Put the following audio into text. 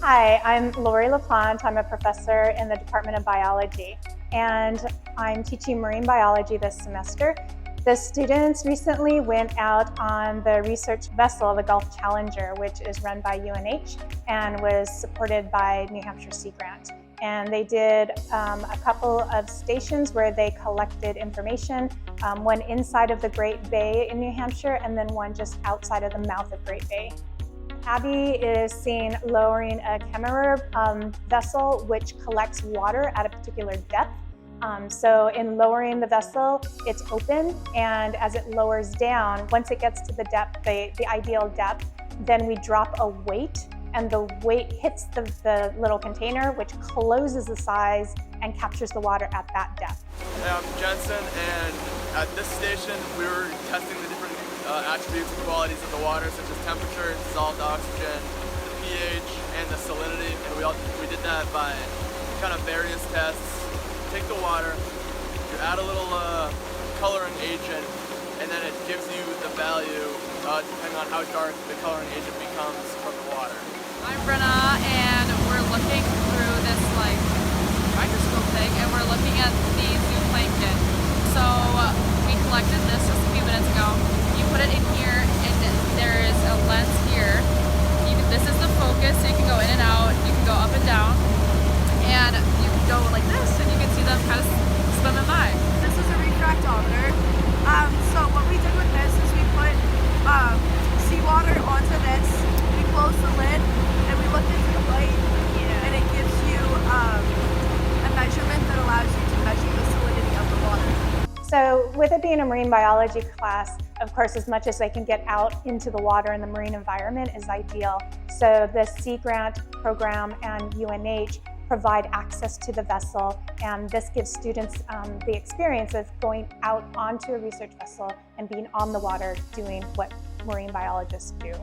Hi, I'm Lori LaPlante. I'm a professor in the Department of Biology, and I'm teaching marine biology this semester. The students recently went out on the research vessel, the Gulf Challenger, which is run by UNH and was supported by New Hampshire Sea Grant. And they did a couple of stations where they collected information, one inside of the Great Bay in New Hampshire and then one just outside of the mouth of Great Bay. Abby is seen lowering a camera vessel which collects water at a particular depth. So in lowering the vessel, it's open, and as it lowers down, once it gets to the depth, the ideal depth, then we drop a weight, and the weight hits the little container, which closes the size and captures the water at that depth. Hey, I'm Jensen, and at this station, we were testing the different attributes and qualities of the water, such as temperature, dissolved oxygen, the pH, and the salinity. And we did that by kind of various tests. You take the water, you add a little coloring agent, and then it gives you the value depending on how dark the coloring agent becomes from the water. I'm Brenna, and we're looking through this microscope thing, and we're looking at the zooplankton. So we collected this just a few minutes ago. You put it in here, and there is a lens here. This is the focus, so you can go in and out, you can go up and down, and you can go like this, and you can see them kind of swimming by. This is a refractometer. So what we did with this is we put seawater onto this, we closed the lid, and we looked into the light, and it gives you a measurement that allows you to measure the salinity of the water. So with it being a marine biology class, of course, as much as they can get out into the water and the marine environment is ideal. So the Sea Grant program and UNH provide access to the vessel, and this gives students the experience of going out onto a research vessel and being on the water doing what marine biologists do.